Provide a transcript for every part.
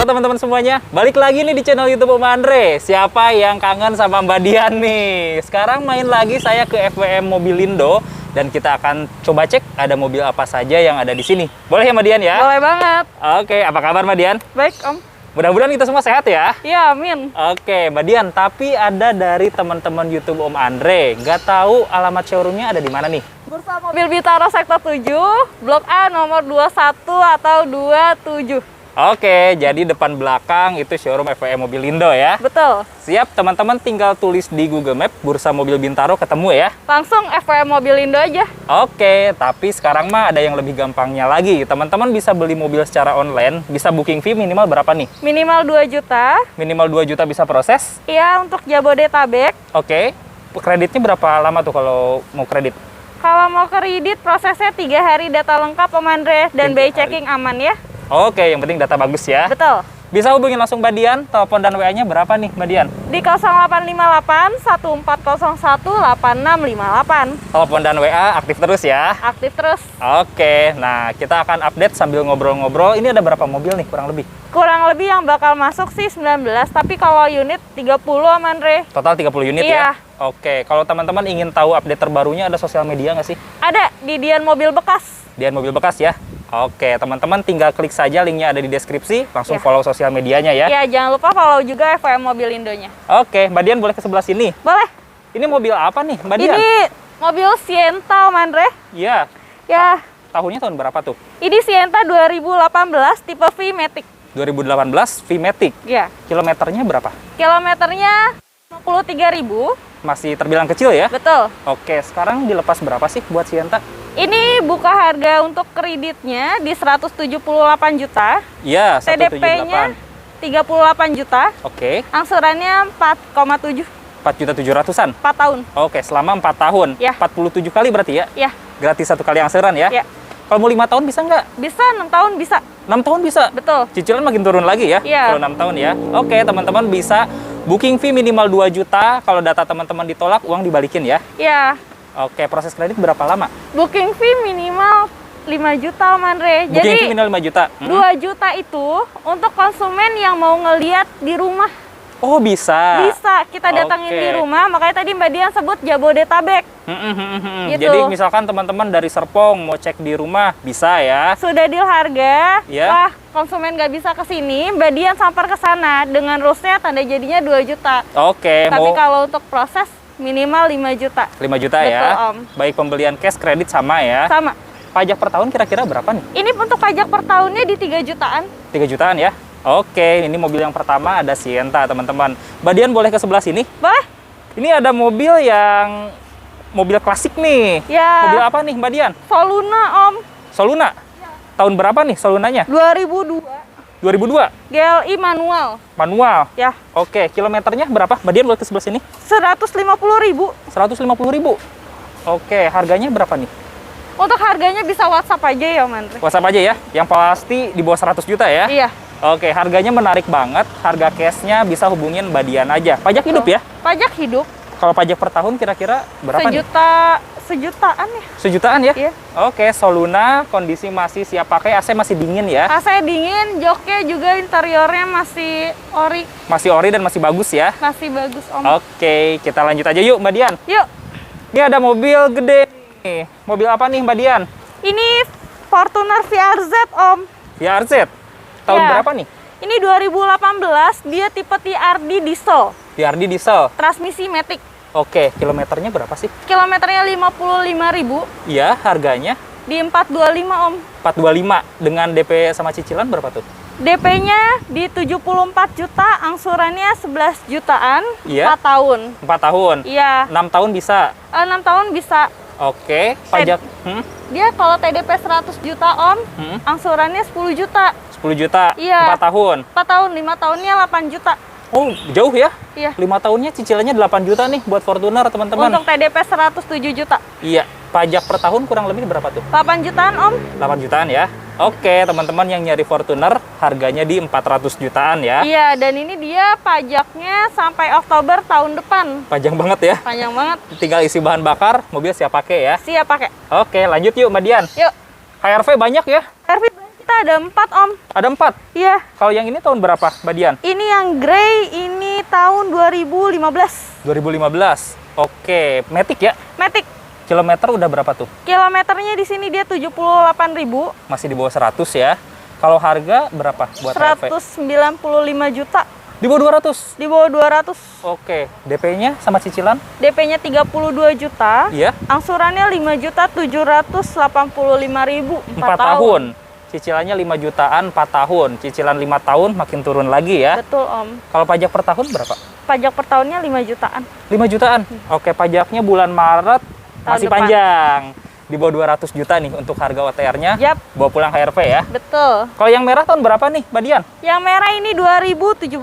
teman-teman semuanya, balik lagi nih di channel YouTube Om Andre. Siapa yang kangen sama Mbak Dian nih? Sekarang main lagi saya ke FWM Mobilindo dan kita akan coba cek ada mobil apa saja yang ada di sini. Boleh ya Mbak Dian ya? Boleh banget. Oke, apa kabar Mbak Dian? Baik Om. Mudah-mudahan kita semua sehat ya. Iya, amin. Oke, Mbak Dian, tapi ada dari teman-teman YouTube Om Andre, nggak tahu alamat showroomnya ada di mana nih? Bursa Mobil Bintaro Sektor 7, Blok A nomor 21 atau 27. Oke, jadi depan belakang itu showroom FWM Mobilindo ya. Betul. Siap, teman-teman tinggal tulis di Google Map Bursa Mobil Bintaro ketemu ya. Langsung FWM Mobilindo aja. Oke, tapi sekarang mah ada yang lebih gampangnya lagi. Teman-teman bisa beli mobil secara online, bisa booking fee minimal berapa nih? Minimal 2 juta. Minimal 2 juta bisa proses. Iya, untuk Jabodetabek. Oke, kreditnya berapa lama tuh kalau mau kredit? Kalau mau kredit, prosesnya 3 hari data lengkap Om Andre. Dan 3 BI hari. checking aman ya. Oke, yang penting data bagus ya. Betul. Bisa hubungin langsung Mbak Dian, telepon dan WA-nya berapa nih Mbak Dian? Di 0858 1401 8658. Telepon dan WA aktif terus ya. Aktif terus. Oke, nah kita akan update sambil ngobrol-ngobrol. Ini ada berapa mobil nih kurang lebih? Kurang lebih yang bakal masuk sih 19, tapi kalau unit 30 Om Andre. Total 30 unit Iya. ya? Oke, kalau teman-teman ingin tahu update terbarunya ada sosial media nggak sih? Ada di Dian Mobil Bekas. Dian Mobil Bekas ya? Oke, teman-teman tinggal klik saja linknya ada di deskripsi, langsung Ya. follow sosial medianya ya. Ya, jangan lupa follow juga FWM Mobilindonya. Oke, Mbak Dian boleh ke sebelah sini. Boleh. Ini mobil apa nih Mbak Dian? Ini mobil Sienta Om Andre. Iya, Ya, tahunnya tahun berapa tuh? ini Sienta 2018 tipe V-Matic. 2018 V-Matic. Ya. Kilometernya berapa? Kilometernya 53.000. Masih terbilang kecil ya? Betul. Oke, sekarang dilepas berapa sih buat Sienta? Ini buka harga untuk kreditnya di 178 juta. Iya, 178. TDP-nya 38 juta. Oke, Angsurannya 4,7. 4.700-an. 4 tahun. Oke, selama 4 tahun. Ya. 47 kali berarti ya? Ya, Gratis 1 kali angsuran ya? ya. Kalau mau 5 tahun bisa nggak? Bisa 6 tahun bisa. 6 tahun bisa? Betul. Cicilan makin turun lagi ya? Iya. Kalau 6 tahun ya? Oke, teman-teman bisa booking fee minimal 2 juta. Kalau data teman-teman ditolak, uang dibalikin ya? Ya. Oke, proses kredit berapa lama? Booking fee minimal 5 juta Om Andre. Booking Jadi fee minimal 5 juta? 2 juta itu untuk konsumen yang mau ngeliat di rumah. Oh, bisa? Bisa kita datangin Oke. di rumah. Makanya tadi Mbak Dian sebut Jabodetabek. Gitu. Jadi misalkan teman-teman dari Serpong mau cek di rumah, bisa ya? Sudah deal harga. Ya. Wah, konsumen nggak bisa ke sini. Mbak Dian sampar ke sana dengan rusnya tanda jadinya 2 juta. Oke, Tapi mau kalau untuk proses minimal 5 juta. 5 juta Betul, ya? Om. Baik pembelian cash, kredit sama ya? Sama. Pajak per tahun kira-kira berapa nih? Ini untuk pajak per tahunnya di 3 jutaan. 3 jutaan ya? Oke, ini mobil yang pertama ada Sienta teman-teman. Mbak Dian boleh ke sebelah sini? Boleh? Ini ada mobil yang mobil klasik nih. Ya. Mobil apa nih Mbak Dian? Soluna Om. Soluna? Tahun berapa nih Solunanya? 2002. 2002? GLI manual. Manual? Ya. Oke, kilometernya berapa? Mbak Dian boleh ke sebelah sini? 150.000. 150.000. Oke, harganya berapa nih? Untuk harganya bisa WhatsApp aja ya Om Andre. WhatsApp aja ya. Yang pasti di bawah 100 juta ya? Iya. Oke, harganya menarik banget. Harga cashnya bisa hubungin Mbak Dian aja. Pajak hidup ya? Pajak hidup. Kalau pajak per tahun kira-kira berapa nih? Sejutaan ya. Sejutaan ya? Iya. Oke, Soluna kondisi masih siap pakai, AC masih dingin ya? AC dingin, joknya juga interiornya masih ori. Masih ori dan masih bagus ya? Masih bagus Om. Oke, kita lanjut aja yuk Mbak Dian. Yuk, Ini ada mobil gede nih. Mobil apa nih Mbak Dian? ini Fortuner VRZ Om. VRZ. Tahun Ya. berapa nih? Ini 2018, dia tipe TRD diesel, VRD diesel. transmisi matic. Oke, kilometernya berapa sih? Kilometernya 55.000 Iya, harganya di 425 Om. 425 dengan DP sama cicilan berapa tuh? DP-nya di 74 juta, angsurannya 11 jutaan, Iya. 4 tahun. 4 tahun. Iya, 6 tahun bisa. 6 tahun bisa. Oke, pajak Dia kalau TDP 100 juta Om, angsurannya 10 juta. 10 juta. Iya. 4 tahun. 4 tahun, 5 tahunnya 8 juta. Oh, jauh ya? Iya. 5 tahunnya cicilannya 8 juta nih buat Fortuner, teman-teman. Untuk TDP 107 juta. Iya, pajak per tahun kurang lebih berapa tuh? 8 jutaan Om. 8 jutaan ya. Oke, teman-teman yang nyari Fortuner harganya di 400 jutaan ya. Iya, dan ini dia pajaknya sampai Oktober tahun depan. Panjang banget ya. Panjang banget. Tinggal isi bahan bakar, mobil siap pakai ya. Siap pakai. Oke, lanjut yuk Mbak Dian. Yuk. HRV banyak ya? RV banyak. kita ada 4 Om. Ada 4. Iya. Kalau yang ini tahun berapa, Mbak Dian? Ini yang grey ini tahun 2015. 2015. Oke, Matic ya? Matic. Kilometer udah berapa tuh? Kilometernya di sini dia 78.000. Masih di bawah 100 ya. Kalau harga berapa buat HRV? 195 juta. Di bawah 200. Di bawah 200. Oke, DP-nya sama cicilan? DP-nya 32 juta. Iya. Angsurannya 5.785.000. 4 tahun. Cicilannya 5 jutaan 4 tahun. Cicilan 5 tahun makin turun lagi ya. Betul Om. Kalau pajak per tahun berapa? Pajak per tahunnya 5 jutaan. 5 jutaan. Oke, pajaknya bulan Maret masih depan. panjang. Di bawah 200 juta nih untuk harga OTR-nya. Yap. Bawa pulang HRV ya. Betul. Kalau yang merah tahun berapa nih, Mbak Dian? Yang merah ini 2017.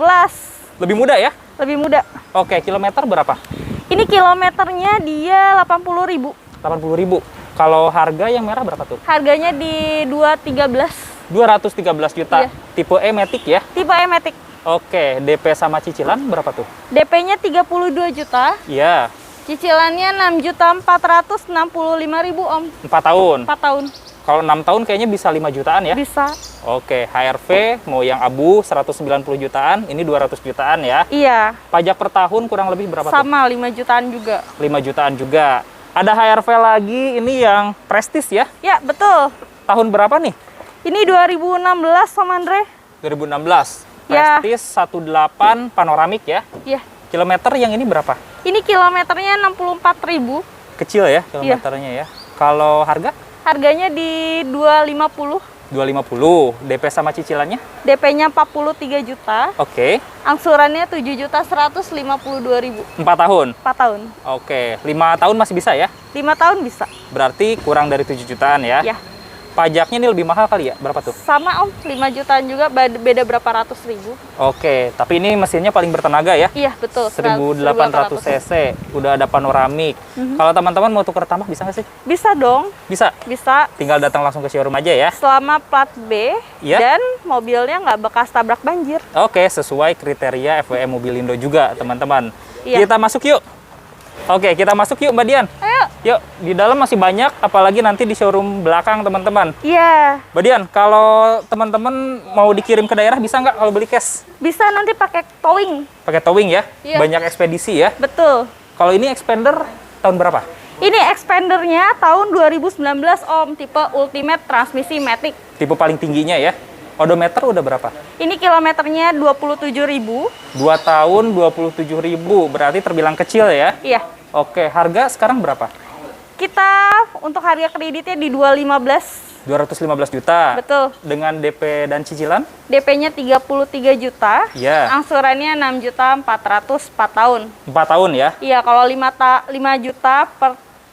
Lebih muda ya? Lebih muda. Oke, kilometer berapa? Ini kilometernya dia 80.000. 80.000. Kalau harga yang merah berapa tuh? Harganya di 213. 213 juta. Iya. Tipe E Matic ya? Tipe E-Matic. Oke, DP sama cicilan berapa tuh? DP-nya 32 juta. Iya, Cicilannya 6.465.000 Om. 4 tahun. 4 tahun. Kalau 6 tahun kayaknya bisa 5 jutaan ya? Bisa. Oke, HRV mau yang abu 190 jutaan, ini 200 jutaan ya. Iya. Pajak per tahun kurang lebih berapa tuh? Sama 5 jutaan juga. 5 jutaan juga. Ada HRV lagi, ini yang Prestige ya? Ya, betul. Tahun berapa nih? Ini 2016 Om Andre. 2016. Ya. Prestige 18 panoramik ya. Iya. Kilometer yang ini berapa? Ini kilometernya 64.000. Kecil ya kilometernya ya. Kalau harga? Harganya di 250. 250. DP sama cicilannya? DP-nya 43 juta. Oke. Angsurannya 7.152.000. 4 tahun. 4 tahun. Oke. 5 tahun masih bisa ya? 5 tahun bisa. Berarti kurang dari 7 jutaan ya? Ya. Pajaknya ini lebih mahal kali ya? Berapa tuh? Sama Om, 5 jutaan juga, beda berapa ratus ribu. Oke, tapi ini mesinnya paling bertenaga ya? Iya, betul. 1800 cc, udah ada panoramik. Kalau teman-teman mau tuker tambah bisa nggak sih? Bisa dong, Bisa. bisa. Tinggal datang langsung ke showroom aja ya? Selama plat B Iya. dan mobilnya nggak bekas tabrak banjir. Oke, sesuai kriteria FWM Mobilindo juga teman-teman. Iya. Kita masuk yuk. Oke, kita masuk yuk Mbak Dian. Ayo. Yuk, di dalam masih banyak, apalagi nanti di showroom belakang teman-teman. Iya, Mbak Dian, kalau teman-teman mau dikirim ke daerah bisa nggak kalau beli cash? bisa nanti pakai towing. Pakai towing ya? Iya. Banyak ekspedisi ya? Betul. Kalau ini expander tahun berapa? Ini expandernya tahun 2019 Om, tipe Ultimate transmisi Matic. Tipe paling tingginya ya? Odometer udah berapa? Ini kilometernya 27.000. 2 tahun 27.000, berarti terbilang kecil ya? Iya. Oke, harga sekarang berapa? Kita untuk harga kreditnya di 215. 215 juta. Betul. Dengan DP dan cicilan? DP-nya 33 juta. Iya. Angsurannya 6.400 4 tahun. 4 tahun ya? Iya, kalau 5 juta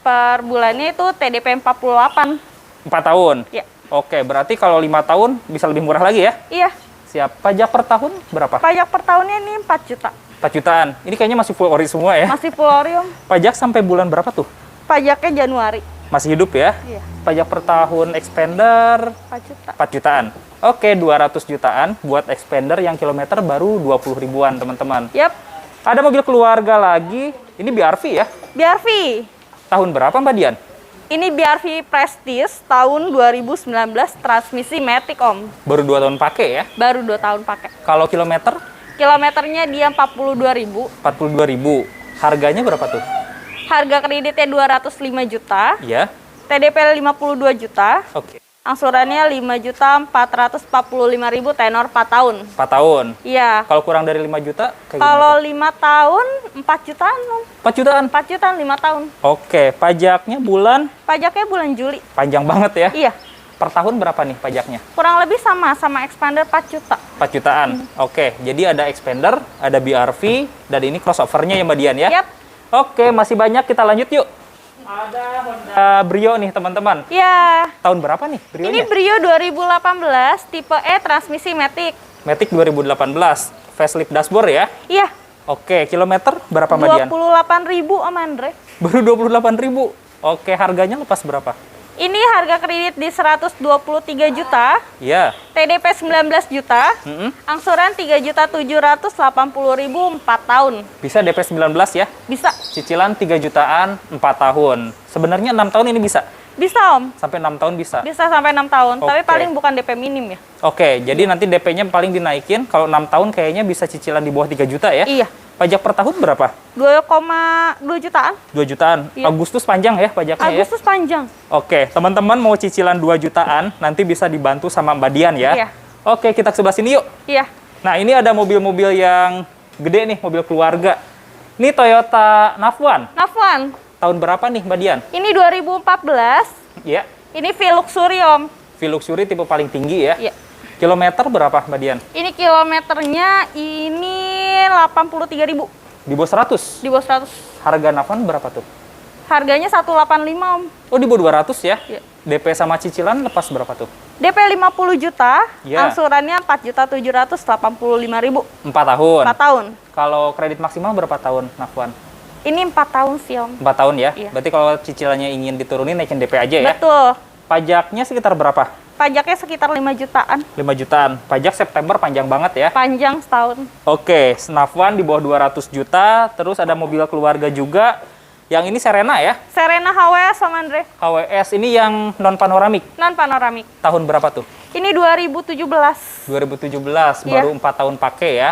per bulannya itu TDP 48. 4 tahun? Ya. Oke, berarti kalau 5 tahun bisa lebih murah lagi ya? Iya. Siap. Pajak per tahun berapa? Pajak per tahunnya ini 4 juta. 4 jutaan. Ini kayaknya masih full ori semua ya? Masih full Orium. Pajak sampai bulan berapa tuh? Pajaknya Januari. Masih hidup ya? Iya. Pajak per tahun expander 4 juta. 4 jutaan. Oke, 200 jutaan buat expander yang kilometer baru 20 ribuan, teman-teman. Yap. Ada mobil keluarga lagi. Ini BRV ya? BRV. Tahun berapa, Mbak Dian? Ini BRV Prestige tahun 2019 transmisi Matic Om. Baru 2 tahun pakai ya? Baru 2 tahun pakai. Kalau kilometer? Kilometernya dia 42.000. 42.000. Harganya berapa tuh? Harga kreditnya 205 juta. Iya. TDP 52 juta. Oke. Angsurannya 5.445.000 tenor 4 tahun. 4 tahun. Iya. Kalau kurang dari 5 juta, kayak Kalau gimana 5 tahun 4 jutaan Om. tuh? 4 jutaan? 4 jutaan 5 tahun. Oke, pajaknya bulan Pajaknya bulan Juli. panjang banget ya? Iya. Per tahun berapa nih pajaknya? Kurang lebih sama expander 4 juta. 4 jutaan. Oke, jadi ada expander, ada BRV, dan ini crossovernya ya Mbak Dian ya? Yap. Oke, masih banyak, kita lanjut yuk. Ada Honda Brio nih teman-teman. Ya. Tahun berapa nih Brio-nya? Ini Brio 2018 tipe E transmisi Matic. Matic 2018, facelift dashboard ya? Iya. Oke, kilometer berapa Mbak Dian? 28.000 Om Andre. Baru 28.000. Oke, harganya lepas berapa? Ini harga kredit di 123 juta. Iya. TDP 19 juta. Mm-mm. Angsuran 3.780.000 4 tahun. Bisa DP 19 ya? Bisa. Cicilan 3 jutaan 4 tahun. Sebenarnya 6 tahun ini bisa? Bisa Om. Sampai 6 tahun bisa? Bisa sampai 6 tahun, tapi Oke. paling bukan DP minim ya. Oke, jadi nanti DP-nya paling dinaikin. Kalau 6 tahun kayaknya bisa cicilan di bawah 3 juta ya? Iya. Pajak per tahun berapa? 2,2 jutaan. 2 jutaan. Iya. Agustus panjang ya pajaknya ya? Agustus panjang. Oke, teman-teman mau cicilan 2 jutaan, nanti bisa dibantu sama Mbak Dian ya? Iya. Oke, kita ke sebelah sini yuk. Iya. Nah, ini ada mobil-mobil yang gede nih, mobil keluarga. Ini Toyota Nafwan. Nafwan. Tahun berapa nih, Mbak Dian? Ini 2014. Ya, Ini V-Luxury Om. V-Luxury tipe paling tinggi ya. Iya. Kilometer berapa, Mbak Dian? Ini kilometernya ini 83.000. Di bawah 100. Di bawah 100. Harga Nafwan berapa tuh? Harganya 185 Om. Oh, di bawah 200 ya? Iya. DP sama cicilan lepas berapa tuh? DP 50 juta, Iya. angsurannya 4.785.000. 4 tahun. 4 tahun. Kalau kredit maksimal berapa tahun, Nafwan? Ini 4 tahun sih Om. 4 tahun ya? Iya. Berarti kalau cicilannya ingin diturunin, naikin DP aja ya? Betul. Pajaknya sekitar berapa? Pajaknya sekitar 5 jutaan. 5 jutaan. Pajak September panjang banget ya? Panjang setahun. Oke, Nafwan di bawah 200 juta. Terus ada mobil keluarga juga. Yang ini Serena ya? Serena HWS Om Andre. HWS ini yang non panoramik. Non panoramik. Tahun berapa tuh? Ini 2017. 2017, Iya. baru 4 tahun pakai ya.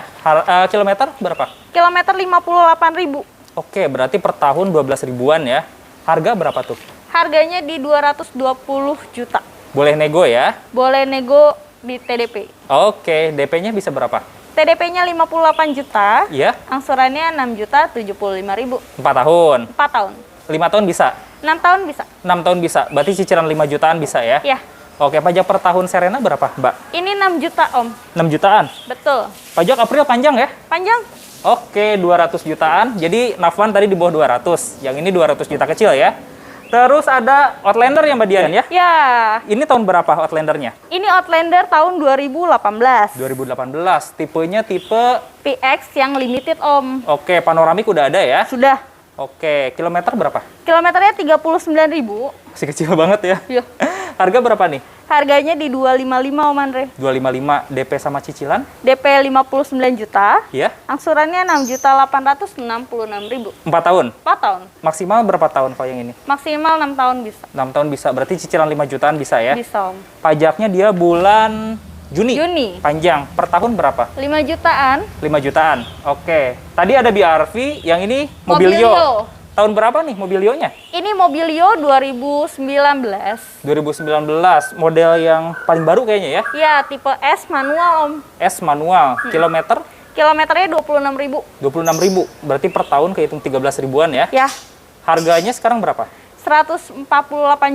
Kilometer berapa? Kilometer 58.000. Oke, berarti per tahun 12 ribuan ya. Harga berapa tuh? Harganya di 220 juta. Boleh nego ya? Boleh nego di TDP. Oke, DP-nya bisa berapa? TDP-nya 58 juta. Iya, Angsurannya 6.075.000. 4 tahun. 4 tahun. 5 tahun bisa? 6 tahun bisa. 6 tahun bisa. Berarti cicilan 5 jutaan bisa ya? Ya. Oke, pajak per tahun Serena berapa, Mbak? Ini 6 juta Om. 6 jutaan. Betul. Pajak April panjang ya? Panjang. Oke, 200 jutaan. Jadi Nafwan tadi di bawah 200. Yang ini 200 juta kecil ya. Terus ada Outlander ya Mbak Dian ya? Ya. Ini tahun berapa Outlandernya? Ini Outlander tahun 2018. 2018. Tipenya tipe... PX yang limited Om. Oke, panoramik udah ada ya? Sudah. Oke, kilometer berapa? Kilometernya 39.000. Masih kecil banget ya. Iya. Harga berapa nih? Harganya di 255 Om Andre. 255 DP sama cicilan? DP 59 juta. Ya? Angsurannya 6.866.000. 4 tahun. 4 tahun. Maksimal berapa tahun kalau yang ini? Maksimal 6 tahun bisa. 6 tahun bisa. Berarti cicilan 5 jutaan bisa ya? Bisa Om. Pajaknya dia bulan Juni. Juni. Panjang. Per tahun berapa? 5 jutaan. 5 jutaan. Oke. Tadi ada BRV, yang ini Mobilio. Mobilio. Tahun berapa nih Mobilionya? Ini Mobilio 2019. 2019. Model yang paling baru kayaknya ya? Ya, tipe S manual Om. S manual. Kilometer Kilometernya 26.000. 26.000. Berarti per tahun kehitung 13 ribuan ya? Ya, Harganya sekarang berapa? 148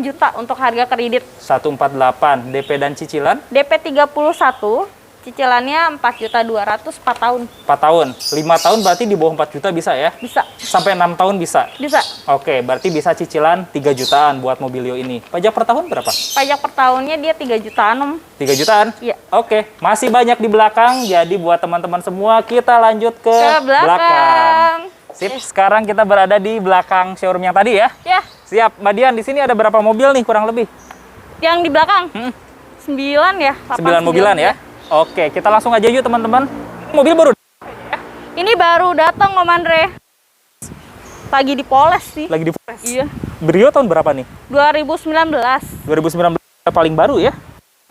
juta untuk harga kredit. 148. DP dan cicilan? DP 31, cicilannya 4.200.000 4 tahun. 4 tahun. 5 tahun berarti di bawah 4 juta bisa ya? Bisa. Sampai 6 tahun bisa? Bisa. Oke, berarti bisa cicilan 3 jutaan buat Mobilio ini. Pajak per tahun berapa? Pajak per tahunnya dia 3 jutaan Om. 3 jutaan? Iya. Oke, masih banyak di belakang. Jadi buat teman-teman semua, kita lanjut ke belakang. Sip, sekarang kita berada di belakang showroom yang tadi ya. Ya, Siap, Mbak Dian, di sini ada berapa mobil nih kurang lebih? yang di belakang. 9 ya. 9 mobilan ya. Oke, kita langsung aja yuk teman-teman. Mobil baru Ini baru datang Om Andre. Lagi dipoles sih. lagi di Iya. Brio tahun berapa nih? 2019. 2019 paling baru ya.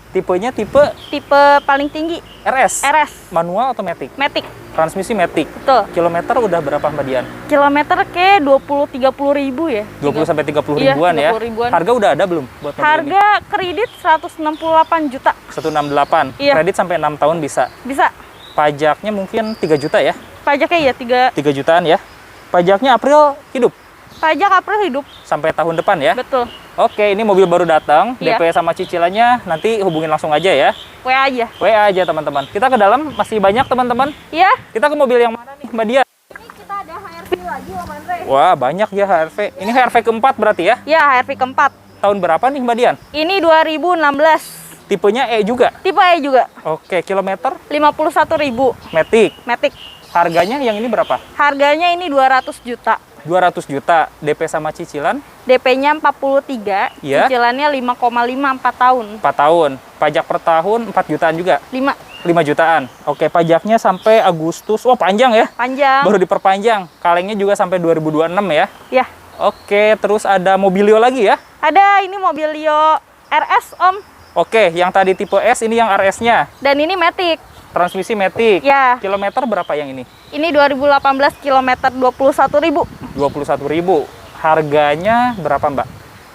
Tipenya tipe Tipe paling tinggi RS. RS. Manual atau matic? Matic. Transmisi matic. Betul. Kilometer udah berapa Mbak Dian? Kilometer ke 20-30 ribu ya. 20 sampai 30 Iya, ribuan ya. 30 ribuan. Harga udah ada belum buat mobil ini? Harga kredit 168 juta. 168. Iya. Kredit sampai 6 tahun bisa. Bisa. Pajaknya mungkin 3 juta ya. Pajaknya ya 3 jutaan ya. Pajaknya April hidup pajak April hidup. sampai tahun depan ya. Betul. Oke, ini mobil baru datang. Iya. DP sama cicilannya nanti hubungin langsung aja ya. WA aja. WA aja teman-teman. Kita ke dalam masih banyak teman-teman. Iya. Kita ke mobil yang mana nih Mbak Dian? Ini kita ada HRV lagi Om Andre. Wah, banyak ya HRV. Ini HRV keempat berarti ya? Ya, HRV keempat. Tahun berapa nih Mbak Dian? Ini 2016. Tipenya E juga. Tipe E juga. Oke, kilometer 51.000. matic. Matic. Harganya yang ini berapa? Harganya ini 200 juta. 200 juta. DP sama cicilan DP-nya 43, Iya. cicilannya 5,5 4 tahun. 4 tahun. Pajak per tahun 4 jutaan juga. 5. 5 jutaan. Oke, pajaknya sampai Agustus. Wah, panjang ya. Panjang. Baru diperpanjang. Kalengnya juga sampai 2026 ya. Ya. Oke, terus ada Mobilio lagi ya. Ada, ini Mobilio RS Om. Oke, yang tadi tipe S, ini yang RS-nya. Dan ini Matic. Transmisi Matic. Ya. Kilometer berapa yang ini? Ini 2018 kilometer 21.000. 21.000. Harganya berapa, Mbak?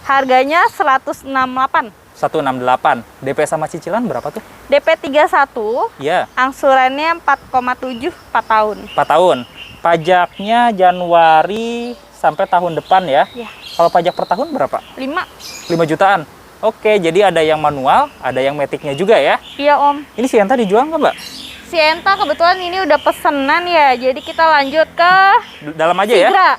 Harganya 168. 168. DP sama cicilan berapa tuh? DP 31. Iya, Angsurannya 4,7 4 tahun. 4 tahun. Pajaknya Januari sampai tahun depan ya. Ya. Kalau pajak per tahun berapa? 5. 5 jutaan. Oke, jadi ada yang manual, ada yang Matic-nya juga ya. Iya Om. Ini Sienta dijual nggak, Mbak? Sienta kebetulan ini udah pesenan ya. Jadi kita lanjut ke Dalam aja ya. Sigra.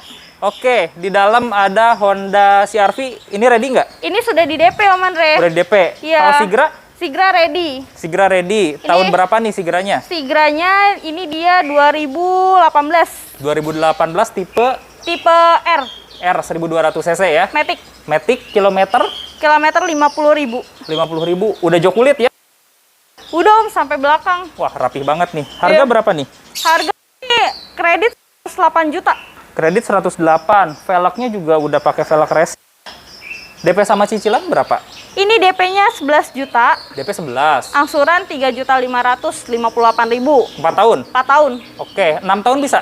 Oke, di dalam ada Honda CR-V. Ini ready nggak? Ini sudah di DP Om Andre. Udah di DP. Iya. Kalau Sigra? Sigra ready. Sigra ready. Tahun berapa nih Sigranya? Sigranya ini dia 2018. 2018 tipe Tipe R. R 1200 cc ya. Matic. Matic kilometer Kilometer 50.000. 50.000. Udah jok kulit ya? Udah Om sampai belakang. Wah, rapih banget nih. Harga Iya. berapa nih? Harga ini kredit 108 juta. Kredit 108. Velgnya juga udah pakai velg racing. DP sama cicilan berapa? Ini DP-nya 11 juta. DP 11. Angsuran 3.558.000. 4 tahun. 4 tahun. Oke, 6 tahun bisa?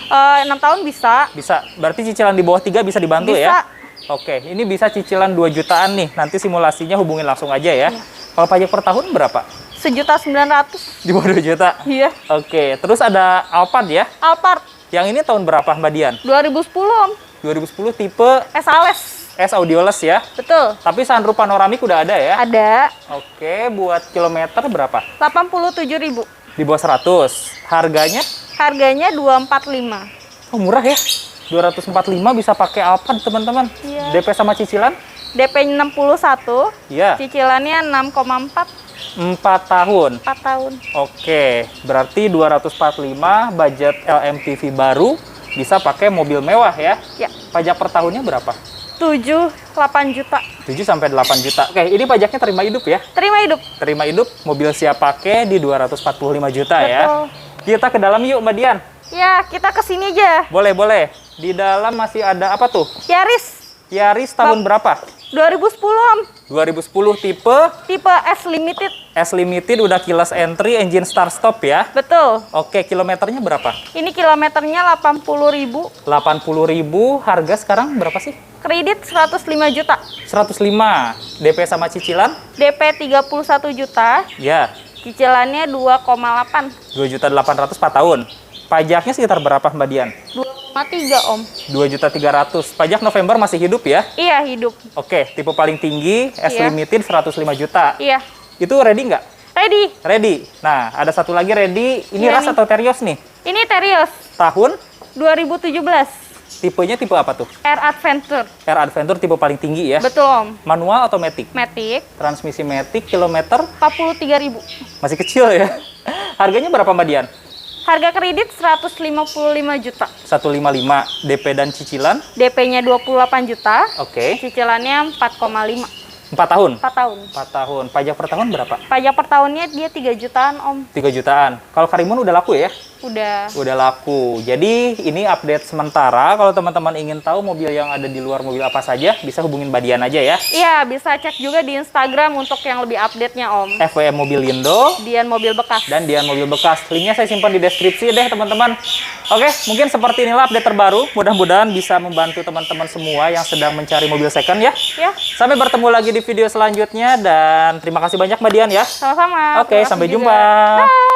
6 tahun bisa. Bisa. Berarti cicilan di bawah 3 bisa dibantu Bisa. ya? Oke, ini bisa cicilan 2 jutaan nih. Nanti simulasinya hubungin langsung aja ya. Kalau pajak per tahun berapa? 1.900.000. Di bawah 2 juta? Iya. Oke, terus ada Alphard ya. Alphard Yang ini tahun berapa Mbak Dian? 2010 Om. 2010 tipe S-Ales. S Audioless ya. Betul. Tapi sunroof panoramik udah ada ya. Ada Oke, buat kilometer berapa? 87.000. Di bawah 100. Harganya? Harganya 245. Oh, murah ya. 245 bisa pakai Alphard, teman-teman. Iya. DP sama cicilan? DP 61, Iya. cicilannya 6,4 4 tahun. 4 tahun. Oke, berarti 245 budget LMPV baru bisa pakai mobil mewah ya. Ya, Pajak per tahunnya berapa? 7-8 juta. 7 sampai 8 juta. Oke, ini pajaknya terima hidup ya. Terima hidup. Terima hidup, mobil siap pakai di 245 juta ya. Betul. Kita ke dalam yuk, Mbak Dian. Ya, kita kesini aja. Boleh, boleh. Di dalam masih ada apa tuh? Yaris Yaris tahun berapa? 2010 Om. 2010 tipe Tipe S Limited. S Limited, udah keyless entry, engine start stop ya. Betul. Oke, kilometernya berapa? Ini kilometernya 80.000. 80.000, harga sekarang berapa sih? Kredit 105 juta. 105. DP sama cicilan? DP 31 juta. Ya, Cicilannya 2,8. 2.800.000 4 tahun. Pajaknya sekitar berapa Mbak Dian? 2,3 Om. 2.300.000. Pajak November masih hidup ya? Iya, hidup. Oke, tipe paling tinggi, S Iya. Limited 105 juta. Iya. Itu ready nggak? Ready. Ready. Nah, ada satu lagi ready. Ini Iya ras nih. atau Terios nih? Ini Terios Tahun? 2017. Tipenya tipe apa tuh? R Adventure. R Adventure tipe paling tinggi ya? Betul Om. Manual atau matic? Matic Transmisi matic, kilometer 43.000. masih kecil ya. Harganya berapa Mbak Dian? Harga kredit 155 juta. 155. DP dan cicilan? DP-nya 28 juta. Oke. Cicilannya 4,5. 4 tahun? 4 tahun. 4 tahun. Pajak per tahun berapa? Pajak per tahunnya dia 3 jutaan Om. 3 jutaan. Kalau Karimun udah laku ya? Udah. Udah laku. Jadi ini update sementara. Kalau teman-teman ingin tahu mobil yang ada di luar mobil apa saja, bisa hubungin Mbak Dian aja ya. Iya, bisa cek juga di Instagram untuk yang lebih update-nya Om. FWM Mobilindo Dian Mobil Bekas. dan Dian Mobil Bekas. Linknya saya simpan di deskripsi deh teman-teman. Oke, mungkin seperti inilah update terbaru. Mudah-mudahan bisa membantu teman-teman semua yang sedang mencari mobil second ya. Ya, Sampai bertemu lagi di video selanjutnya dan terima kasih banyak Mbak Dian ya. sama-sama. Oke, Terima kasih sampai juga. jumpa. Bye.